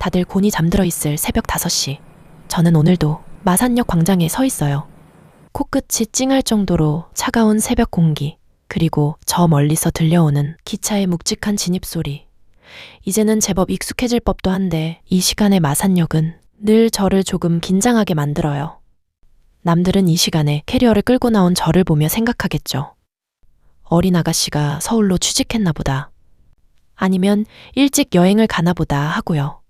다들 곤히 잠들어 있을 새벽 5시. 저는 오늘도 마산역 광장에 서 있어요. 코끝이 찡할 정도로 차가운 새벽 공기, 그리고 저 멀리서 들려오는 기차의 묵직한 진입소리. 이제는 제법 익숙해질 법도 한데 이 시간의 마산역은 늘 저를 조금 긴장하게 만들어요. 남들은 이 시간에 캐리어를 끌고 나온 저를 보며 생각하겠죠. 어린 아가씨가 서울로 취직했나 보다. 아니면 일찍 여행을 가나 보다 하고요.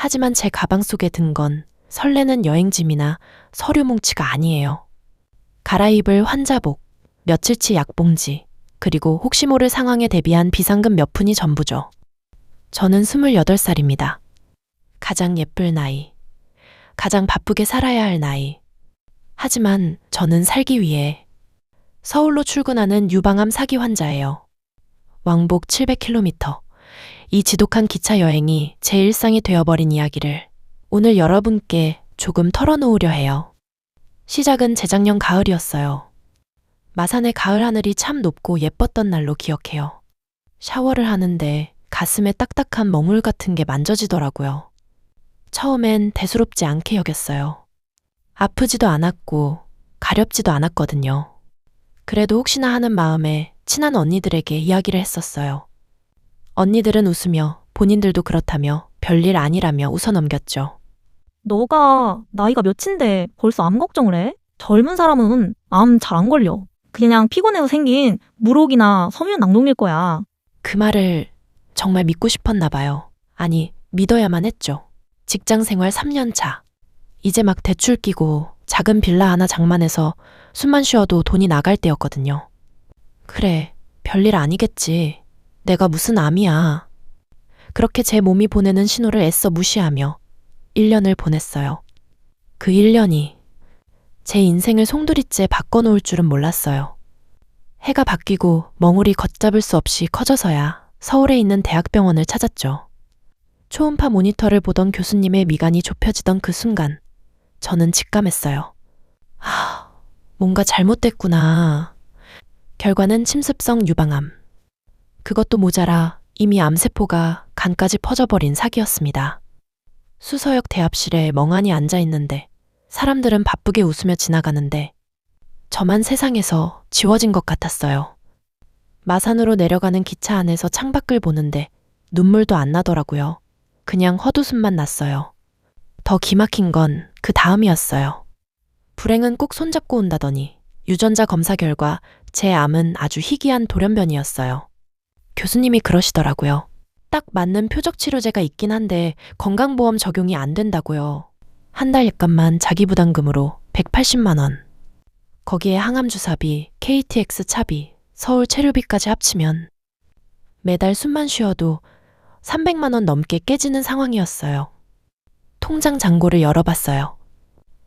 하지만 제 가방 속에 든 건 설레는 여행짐이나 서류 뭉치가 아니에요. 갈아입을 환자복, 며칠치 약봉지, 그리고 혹시 모를 상황에 대비한 비상금 몇 푼이 전부죠. 저는 28살입니다. 가장 예쁠 나이, 가장 바쁘게 살아야 할 나이. 하지만 저는 살기 위해 서울로 출근하는 유방암 사기 환자예요. 왕복 700km. 이 지독한 기차 여행이 제 일상이 되어버린 이야기를 오늘 여러분께 조금 털어놓으려 해요. 시작은 재작년 가을이었어요. 마산의 가을 하늘이 참 높고 예뻤던 날로 기억해요. 샤워를 하는데 가슴에 딱딱한 멍울 같은 게 만져지더라고요. 처음엔 대수롭지 않게 여겼어요. 아프지도 않았고 가렵지도 않았거든요. 그래도 혹시나 하는 마음에 친한 언니들에게 이야기를 했었어요. 언니들은 웃으며 본인들도 그렇다며 별일 아니라며 웃어넘겼죠. 너가 나이가 몇인데 벌써 암 걱정을 해? 젊은 사람은 암 잘 안 걸려. 그냥 피곤해서 생긴 물혹이나 섬유 낭독일 거야. 그 말을 정말 믿고 싶었나 봐요. 아니, 믿어야만 했죠. 직장 생활 3년 차. 이제 막 대출 끼고 작은 빌라 하나 장만해서 숨만 쉬어도 돈이 나갈 때였거든요. 그래, 별일 아니겠지. 내가 무슨 암이야. 그렇게 제 몸이 보내는 신호를 애써 무시하며 1년을 보냈어요. 그 1년이 제 인생을 송두리째 바꿔놓을 줄은 몰랐어요. 해가 바뀌고 멍울이 걷잡을 수 없이 커져서야 서울에 있는 대학병원을 찾았죠. 초음파 모니터를 보던 교수님의 미간이 좁혀지던 그 순간 저는 직감했어요. 뭔가 잘못됐구나. 결과는 침습성 유방암. 그것도 모자라 이미 암세포가 간까지 퍼져버린 사기였습니다. 수서역 대합실에 멍하니 앉아있는데 사람들은 바쁘게 웃으며 지나가는데 저만 세상에서 지워진 것 같았어요. 마산으로 내려가는 기차 안에서 창밖을 보는데 눈물도 안 나더라고요. 그냥 헛웃음만 났어요. 더 기막힌 건 그 다음이었어요. 불행은 꼭 손잡고 온다더니 유전자 검사 결과 제 암은 아주 희귀한 돌연변이었어요. 교수님이 그러시더라고요. 딱 맞는 표적 치료제가 있긴 한데 건강보험 적용이 안 된다고요. 한 달 약값만 자기 부담금으로 180만 원. 거기에 항암 주사비, KTX 차비, 서울 체류비까지 합치면 매달 숨만 쉬어도 300만 원 넘게 깨지는 상황이었어요. 통장 잔고를 열어봤어요.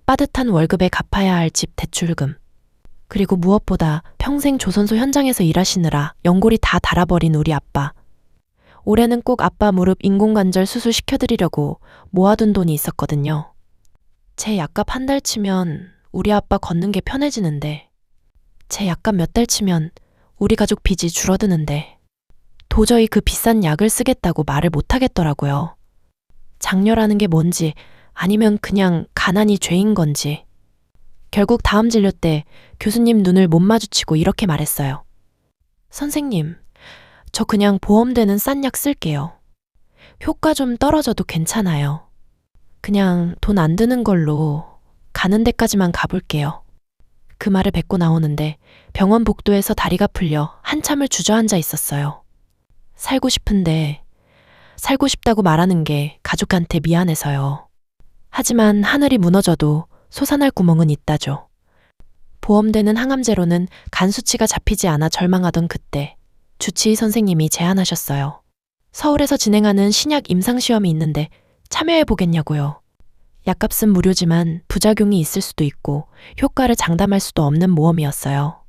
빠듯한 월급에 갚아야 할 집 대출금. 그리고 무엇보다 평생 조선소 현장에서 일하시느라 연골이 다 닳아버린 우리 아빠. 올해는 꼭 아빠 무릎 인공관절 수술 시켜드리려고 모아둔 돈이 있었거든요. 제 약값 한 달 치면 우리 아빠 걷는 게 편해지는데 제 약값 몇 달 치면 우리 가족 빚이 줄어드는데 도저히 그 비싼 약을 쓰겠다고 말을 못하겠더라고요. 장녀라는 게 뭔지 아니면 그냥 가난이 죄인 건지. 결국 다음 진료 때 교수님 눈을 못 마주치고 이렇게 말했어요. 선생님, 저 그냥 보험되는 싼 약 쓸게요. 효과 좀 떨어져도 괜찮아요. 그냥 돈 안 드는 걸로 가는 데까지만 가볼게요. 그 말을 뱉고 나오는데 병원 복도에서 다리가 풀려 한참을 주저앉아 있었어요. 살고 싶은데 살고 싶다고 말하는 게 가족한테 미안해서요. 하지만 하늘이 무너져도 솟아날 구멍은 있다죠. 보험되는 항암제로는 간 수치가 잡히지 않아 절망하던 그때 주치의 선생님이 제안하셨어요. 서울에서 진행하는 신약 임상시험이 있는데 참여해보겠냐고요. 약값은 무료지만 부작용이 있을 수도 있고 효과를 장담할 수도 없는 모험이었어요.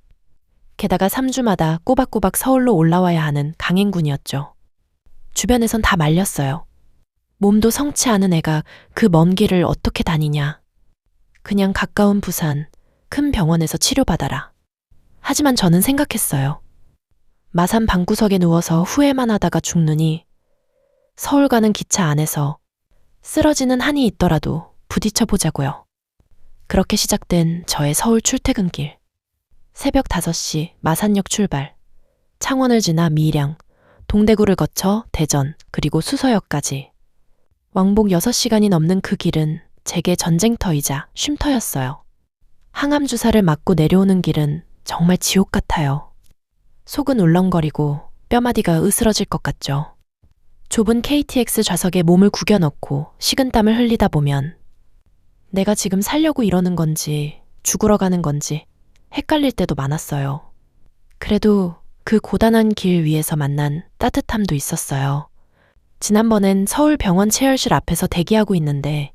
게다가 3주마다 꼬박꼬박 서울로 올라와야 하는 강행군이었죠. 주변에선 다 말렸어요. 몸도 성치 않은 애가 그 먼 길을 어떻게 다니냐. 그냥 가까운 부산, 큰 병원에서 치료받아라. 하지만 저는 생각했어요. 마산 방구석에 누워서 후회만 하다가 죽느니 서울 가는 기차 안에서 쓰러지는 한이 있더라도 부딪혀 보자고요. 그렇게 시작된 저의 서울 출퇴근길. 새벽 5시 마산역 출발. 창원을 지나 밀양, 동대구를 거쳐 대전, 그리고 수서역까지. 왕복 6시간이 넘는 그 길은 제게 전쟁터이자 쉼터였어요. 항암 주사를 맞고 내려오는 길은 정말 지옥 같아요. 속은 울렁거리고 뼈마디가 으스러질 것 같죠. 좁은 KTX 좌석에 몸을 구겨 넣고 식은땀을 흘리다 보면 내가 지금 살려고 이러는 건지 죽으러 가는 건지 헷갈릴 때도 많았어요. 그래도 그 고단한 길 위에서 만난 따뜻함도 있었어요. 지난번엔 서울 병원 체열실 앞에서 대기하고 있는데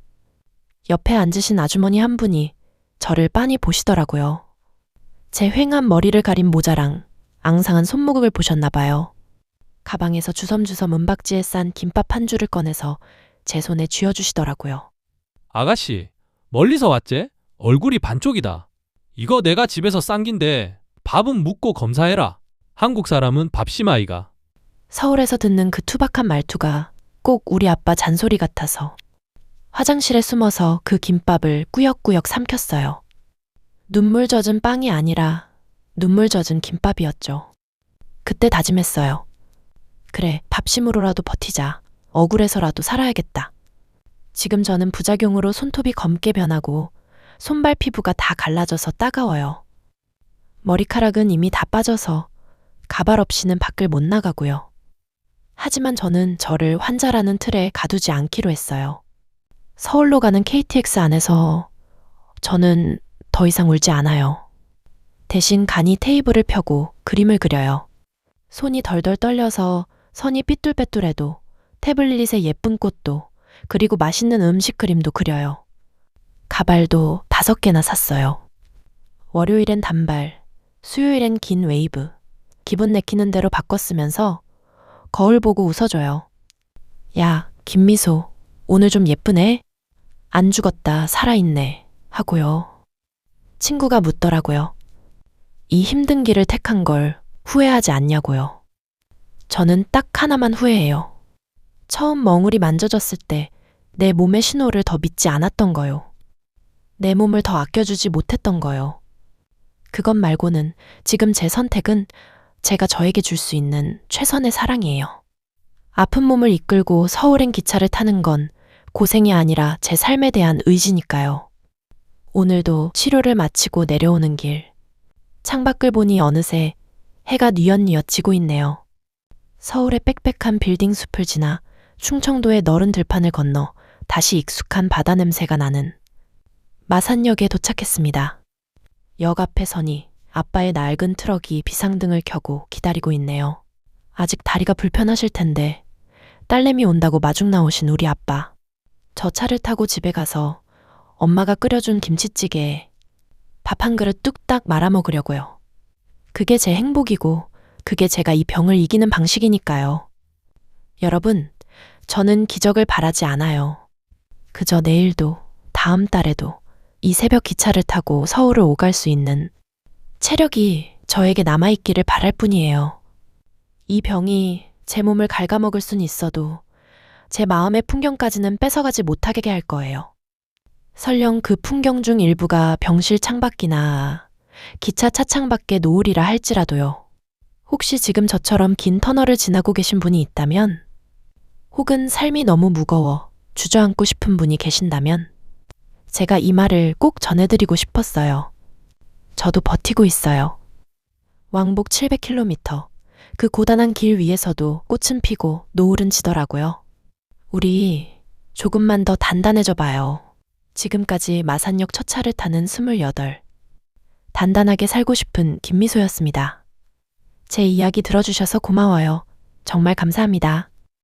옆에 앉으신 아주머니 한 분이 저를 빤히 보시더라고요. 제 휑한 머리를 가린 모자랑 앙상한 손목을 보셨나 봐요. 가방에서 주섬주섬 은박지에 싼 김밥 한 줄을 꺼내서 제 손에 쥐어주시더라고요. 아가씨, 멀리서 왔제? 얼굴이 반쪽이다. 이거 내가 집에서 싼 긴데 밥은 묻고 검사해라. 한국 사람은 밥심아이가. 서울에서 듣는 그 투박한 말투가 꼭 우리 아빠 잔소리 같아서 화장실에 숨어서 그 김밥을 꾸역꾸역 삼켰어요. 눈물 젖은 빵이 아니라 눈물 젖은 김밥이었죠. 그때 다짐했어요. 그래, 밥심으로라도 버티자. 억울해서라도 살아야겠다. 지금 저는 부작용으로 손톱이 검게 변하고 손발 피부가 다 갈라져서 따가워요. 머리카락은 이미 다 빠져서 가발 없이는 밖을 못 나가고요. 하지만 저는 저를 환자라는 틀에 가두지 않기로 했어요. 서울로 가는 KTX 안에서 저는 더 이상 울지 않아요. 대신 간이 테이블을 펴고 그림을 그려요. 손이 덜덜 떨려서 선이 삐뚤빼뚤해도 태블릿에 예쁜 꽃도 그리고 맛있는 음식 그림도 그려요. 가발도 5개나 샀어요. 월요일엔 단발, 수요일엔 긴 웨이브, 기분 내키는 대로 바꿔 쓰면서 거울 보고 웃어줘요. 야, 김미소, 오늘 좀 예쁘네? 안 죽었다, 살아있네. 하고요. 친구가 묻더라고요. 이 힘든 길을 택한 걸 후회하지 않냐고요. 저는 딱 하나만 후회해요. 처음 멍울이 만져졌을 때 내 몸의 신호를 더 믿지 않았던 거요. 내 몸을 더 아껴주지 못했던 거요. 그것 말고는 지금 제 선택은 제가 저에게 줄 수 있는 최선의 사랑이에요. 아픈 몸을 이끌고 서울행 기차를 타는 건 고생이 아니라 제 삶에 대한 의지니까요. 오늘도 치료를 마치고 내려오는 길. 창밖을 보니 어느새 해가 뉘엿뉘엿 지고 있네요. 서울의 빽빽한 빌딩 숲을 지나 충청도의 너른 들판을 건너 다시 익숙한 바다 냄새가 나는 마산역에 도착했습니다. 역 앞에 서니 아빠의 낡은 트럭이 비상등을 켜고 기다리고 있네요. 아직 다리가 불편하실 텐데 딸내미 온다고 마중 나오신 우리 아빠. 저 차를 타고 집에 가서 엄마가 끓여준 김치찌개에 밥 한 그릇 뚝딱 말아 먹으려고요. 그게 제 행복이고 그게 제가 이 병을 이기는 방식이니까요. 여러분, 저는 기적을 바라지 않아요. 그저 내일도 다음 달에도 이 새벽 기차를 타고 서울을 오갈 수 있는 체력이 저에게 남아있기를 바랄 뿐이에요. 이 병이 제 몸을 갉아먹을 순 있어도 제 마음의 풍경까지는 뺏어가지 못하게 할 거예요. 설령 그 풍경 중 일부가 병실 창밖이나 기차 차창밖에 놓으리라 할지라도요. 혹시 지금 저처럼 긴 터널을 지나고 계신 분이 있다면, 혹은 삶이 너무 무거워 주저앉고 싶은 분이 계신다면 제가 이 말을 꼭 전해드리고 싶었어요. 저도 버티고 있어요. 왕복 700km, 그 고단한 길 위에서도 꽃은 피고 노을은 지더라고요. 우리 조금만 더 단단해져 봐요. 지금까지 마산역 첫 차를 타는 28. 단단하게 살고 싶은 김미소였습니다. 제 이야기 들어주셔서 고마워요. 정말 감사합니다.